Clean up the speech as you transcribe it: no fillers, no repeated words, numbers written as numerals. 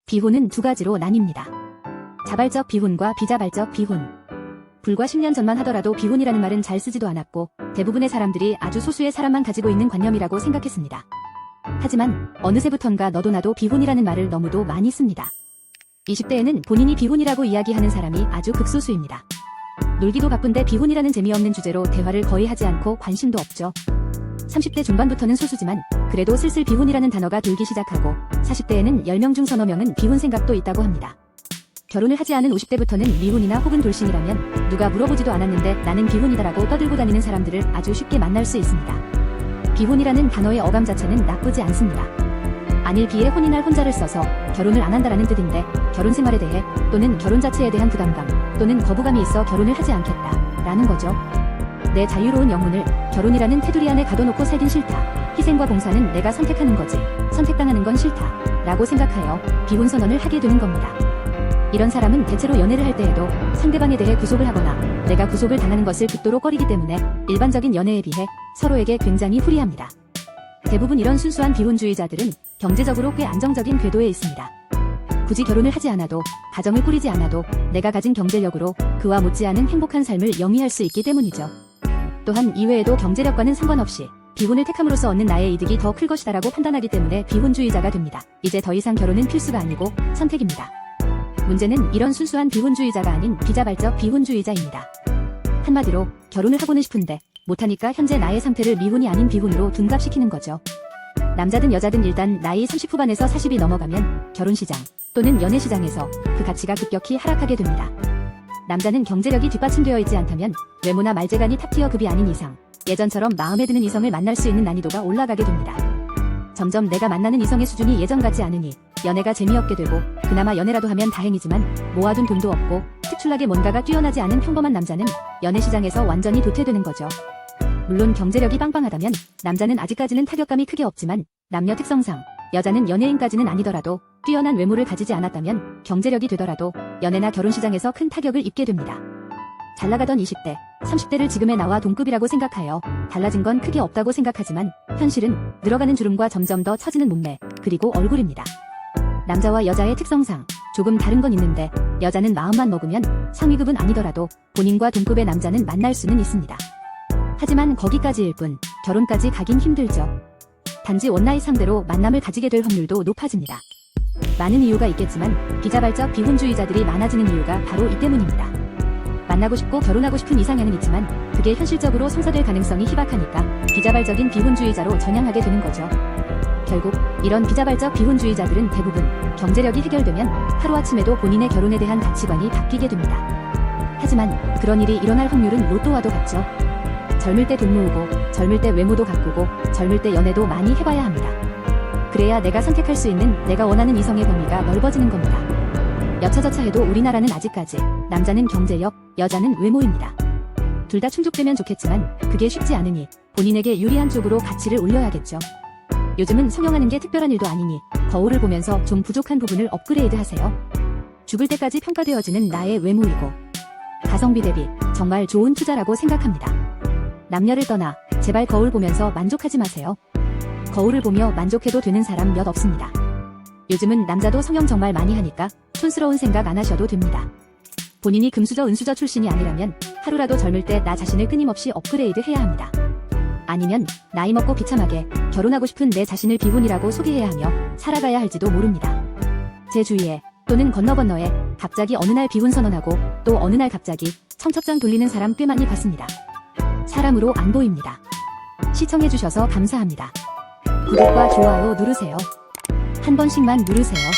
비혼은 두 가지로 나뉩니다. 자발적 비혼과 비자발적 비혼. 불과 10년 전만 하더라도 비혼이라는 말은 잘 쓰지도 않았고 대부분의 사람들이 아주 소수의 사람만 가지고 있는 관념이라고 생각했습니다. 하지만 어느새부턴가 너도 나도 비혼이라는 말을 너무도 많이 씁니다. 20대에는 본인이 비혼이라고 이야기하는 사람이 아주 극소수입니다. 놀기도 바쁜데 비혼이라는 재미없는 주제로 대화를 거의 하지 않고 관심도 없죠. 30대 중반부터는 소수지만 그래도 슬슬 비혼이라는 단어가 돌기 시작하고 40대에는 10명 중 서너 명은 비혼 생각도 있다고 합니다. 결혼을 하지 않은 50대부터는 미혼이나 혹은 돌싱이라면 누가 물어보지도 않았는데 나는 비혼이다라고 떠들고 다니는 사람들을 아주 쉽게 만날 수 있습니다. 비혼이라는 단어의 어감 자체는 나쁘지 않습니다. 안일 비에 혼인할 혼자를 써서 결혼을 안 한다라는 뜻인데 결혼 생활에 대해 또는 결혼 자체에 대한 부담감 또는 거부감이 있어 결혼을 하지 않겠다라는 거죠. 내 자유로운 영혼을 결혼이라는 테두리 안에 가둬놓고 살긴 싫다. 희생과 봉사는 내가 선택하는 거지. 선택당하는 건 싫다. 라고 생각하여 비혼 선언을 하게 되는 겁니다. 이런 사람은 대체로 연애를 할 때에도 상대방에 대해 구속을 하거나 내가 구속을 당하는 것을 극도로 꺼리기 때문에 일반적인 연애에 비해 서로에게 굉장히 불이합니다. 대부분 이런 순수한 비혼주의자들은 경제적으로 꽤 안정적인 궤도에 있습니다. 굳이 결혼을 하지 않아도 가정을 꾸리지 않아도 내가 가진 경제력으로 그와 못지않은 행복한 삶을 영위할 수 있기 때문이죠. 또한 이외에도 경제력과는 상관없이 비혼을 택함으로써 얻는 나의 이득이 더 클 것이다라고 판단하기 때문에 비혼주의자가 됩니다. 이제 더 이상 결혼은 필수가 아니고 선택입니다. 문제는 이런 순수한 비혼주의자가 아닌 비자발적 비혼주의자입니다. 한마디로 결혼을 하고는 싶은데 못하니까 현재 나의 상태를 미혼이 아닌 비혼으로 둔갑시키는 거죠. 남자든 여자든 일단 나이 30 후반에서 40이 넘어가면 결혼시장 또는 연애시장에서 그 가치가 급격히 하락하게 됩니다. 남자는 경제력이 뒷받침되어 있지 않다면 외모나 말재간이 탑티어급이 아닌 이상 예전처럼 마음에 드는 이성을 만날 수 있는 난이도가 올라가게 됩니다. 점점 내가 만나는 이성의 수준이 예전 같지 않으니 연애가 재미없게 되고 그나마 연애라도 하면 다행이지만 모아둔 돈도 없고 특출나게 뭔가가 뛰어나지 않은 평범한 남자는 연애시장에서 완전히 도태되는 거죠. 물론 경제력이 빵빵하다면 남자는 아직까지는 타격감이 크게 없지만 남녀 특성상 여자는 연예인까지는 아니더라도 뛰어난 외모를 가지지 않았다면 경제력이 되더라도 연애나 결혼시장에서 큰 타격을 입게 됩니다. 잘나가던 20대, 30대를 지금의 나와 동급이라고 생각하여 달라진 건 크게 없다고 생각하지만 현실은 늘어가는 주름과 점점 더 처지는 몸매, 그리고 얼굴입니다. 남자와 여자의 특성상 조금 다른 건 있는데 여자는 마음만 먹으면 상위급은 아니더라도 본인과 동급의 남자는 만날 수는 있습니다. 하지만 거기까지일 뿐 결혼까지 가긴 힘들죠. 단지 원나잇 상대로 만남을 가지게 될 확률도 높아집니다. 많은 이유가 있겠지만 비자발적 비혼주의자들이 많아지는 이유가 바로 이 때문입니다. 만나고 싶고 결혼하고 싶은 이상향은 있지만 그게 현실적으로 성사될 가능성이 희박하니까 비자발적인 비혼주의자로 전향하게 되는 거죠. 결국 이런 비자발적 비혼주의자들은 대부분 경제력이 해결되면 하루아침에도 본인의 결혼에 대한 가치관이 바뀌게 됩니다. 하지만 그런 일이 일어날 확률은 로또와도 같죠. 젊을 때 돈 모으고 젊을 때 외모도 가꾸고 젊을 때 연애도 많이 해봐야 합니다. 그래야 내가 선택할 수 있는 내가 원하는 이성의 범위가 넓어지는 겁니다. 여차저차해도 우리나라는 아직까지 남자는 경제력, 여자는 외모입니다. 둘 다 충족되면 좋겠지만 그게 쉽지 않으니 본인에게 유리한 쪽으로 가치를 올려야겠죠. 요즘은 성형하는 게 특별한 일도 아니니 거울을 보면서 좀 부족한 부분을 업그레이드 하세요. 죽을 때까지 평가되어지는 나의 외모이고 가성비 대비 정말 좋은 투자라고 생각합니다. 남녀를 떠나 제발 거울 보면서 만족하지 마세요. 거울을 보며 만족해도 되는 사람 몇 없습니다. 요즘은 남자도 성형 정말 많이 하니까 촌스러운 생각 안 하셔도 됩니다. 본인이 금수저 은수저 출신이 아니라면 하루라도 젊을 때 나 자신을 끊임없이 업그레이드 해야 합니다. 아니면 나이 먹고 비참하게 결혼하고 싶은 내 자신을 비혼이라고 소개해야 하며 살아가야 할지도 모릅니다. 제 주위에 또는 건너건너에 갑자기 어느 날 비혼 선언하고 또 어느 날 갑자기 청첩장 돌리는 사람 꽤 많이 봤습니다. 사람으로 안 보입니다. 시청해주셔서 감사합니다. 구독과 좋아요 누르세요. 한 번씩만 누르세요.